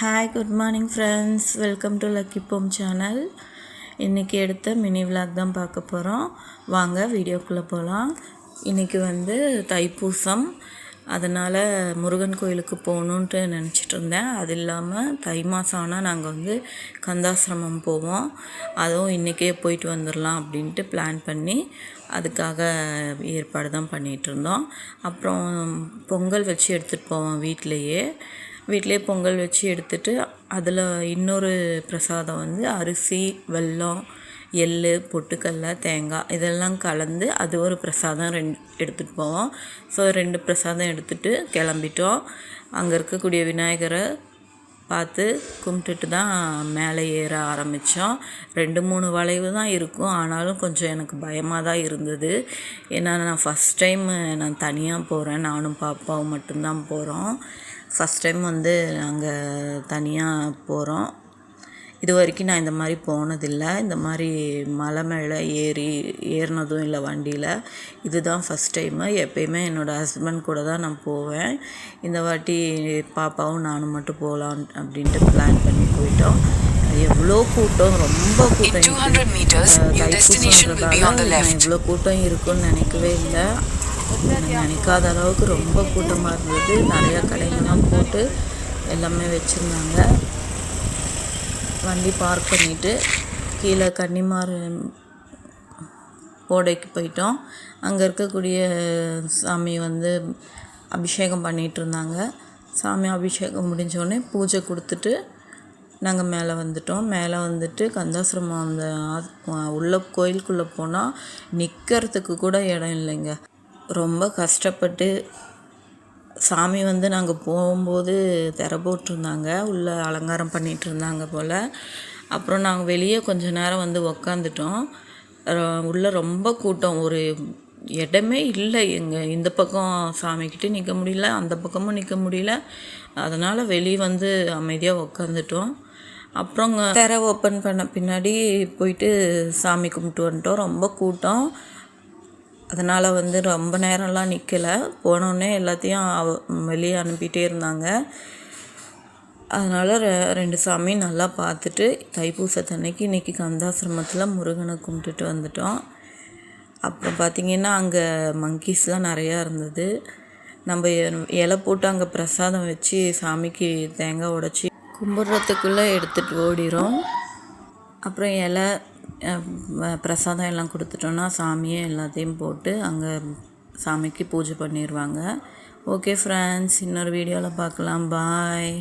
Hi good morning friends, welcome to lucky போம் channel. இன்றைக்கி எடுத்த மினி விலாக் தான் பார்க்க போகிறோம். வாங்க வீடியோக்குள்ளே போகலாம். இன்றைக்கி தைப்பூசம், அதனால் முருகன் கோயிலுக்கு போகணுன்ட்டு நினச்சிட்டு இருந்தேன். அது இல்லாமல் தை மாதம் ஆனால் நாங்கள் கந்தாசிரமம் போவோம். அதுவும் இன்றைக்கே போயிட்டு வந்துடலாம் அப்படின்ட்டு பிளான் பண்ணி அதுக்காக ஏற்பாடு தான் பண்ணிகிட்ருந்தோம். அப்புறம் பொங்கல் வச்சு எடுத்துகிட்டு போவோம். வீட்டிலே பொங்கல் வச்சு எடுத்துகிட்டு அதில் இன்னொரு பிரசாதம் அரிசி, வெல்லம், எள், பொட்டுக்கடலை, தேங்காய் இதெல்லாம் கலந்து அது ஒரு பிரசாதம் எடுத்துகிட்டு போவோம். ஸோ 2 பிரசாதம் எடுத்துகிட்டு கிளம்பிட்டோம். அங்கே இருக்கக்கூடிய விநாயகரை பார்த்து கும்பிட்டுட்டு தான் மேலே ஏற ஆரம்பித்தோம். 2-3 வளைவு தான் இருக்கும். ஆனாலும் கொஞ்சம் எனக்கு பயமாக தான் இருந்தது. ஏன்னா நான் ஃபஸ்ட் டைம் நான் தனியாக போகிறேன். நானும் பாப்பாவும் மட்டும்தான் போகிறோம். ஃபஸ்ட் டைம் நாங்கள் தனியாக போகிறோம். இது வரைக்கும் நான் இந்த மாதிரி போனதில்லை. இந்த மாதிரி மலை மேலே ஏறினதும் இல்லை வண்டியில். இதுதான் ஃபஸ்ட் டைமு. எப்பயுமே என்னோடய ஹஸ்பண்ட் கூட தான் நான் போவேன். இந்த வாட்டி பாப்பாவும் நானும் மட்டும் போகலான் அப்படின்ட்டு பிளான் பண்ணி போயிட்டோம். எவ்வளோ கூட்டம், ரொம்ப கூட்டம். தைப்பூசம்ன்றதால நான் இவ்வளோ கூட்டம் இருக்குன்னு நினைக்கவே இல்லை. நினைக்காத அளவுக்கு ரொம்ப கூட்டமாக இருந்தது. நிறையா கடைகள்லாம் போட்டு எல்லாமே வச்சுருந்தாங்க. வண்டி பார்க் பண்ணிவிட்டு கீழே கன்னிமார் ஓடைக்கு போயிட்டோம். அங்கே இருக்கக்கூடிய சாமி அபிஷேகம் பண்ணிகிட்டு இருந்தாங்க. சாமி அபிஷேகம் முடிஞ்சோடனே பூஜை கொடுத்துட்டு நாங்கள் மேலே வந்துட்டோம். மேலே கந்தாசிரமம் அந்த உள்ள கோயிலுக்குள்ளே போனால் நிற்கிறதுக்கு கூட இடம் இல்லைங்க. ரொம்ப கஷ்டப்பட்டு சாமி நாங்கள் போகும்போது திரை போட்டிருந்தாங்க. உள்ளே அலங்காரம் பண்ணிகிட்டு இருந்தாங்க போல். அப்புறம் நாங்கள் வெளியே கொஞ்ச நேரம் உக்காந்துட்டோம். உள்ளே ரொம்ப கூட்டம், ஒரு இடமே இல்லை. இந்த பக்கம் சாமிக்கிட்டே நிற்க முடியல, அந்த பக்கமும் நிற்க முடியல. அதனால் வெளியே அமைதியாக உக்காந்துட்டோம். அப்புறம் திரை ஓப்பன் பண்ண பின்னாடி போயிட்டு சாமி கும்பிட்டு வந்துட்டோம். ரொம்ப கூட்டம். அதனால் ரொம்ப நேரம்லாம் நிற்கலை. போனோடனே எல்லாத்தையும் வெளியே அனுப்பிகிட்டே இருந்தாங்க. அதனால் 2 சாமி நல்லா பார்த்துட்டு தைப்பூசத்தன்னைக்கு இன்றைக்கி கந்தாசிரமத்தில் முருகனை கும்பிட்டுட்டு வந்துட்டோம். அப்புறம் பார்த்திங்கன்னா அங்கே மங்கீஸ்லாம் நிறையா இருந்தது. நம்ம இலை போட்டு அங்கே பிரசாதம் வச்சு சாமிக்கு தேங்காய் உடைச்சி கும்பிட்றதுக்குள்ளே எடுத்துகிட்டு ஓடிடும். அப்புறம் இலை பிரசாதம் எல்லாம் கொடுத்துட்டோன்னா சாமியே எல்லாத்தையும் போட்டு அங்கே சாமிக்கு பூஜை பண்ணிடுவாங்க. ஓகே ஃப்ரெண்ட்ஸ், இன்னொரு வீடியோவில் பார்க்கலாம். பாய்.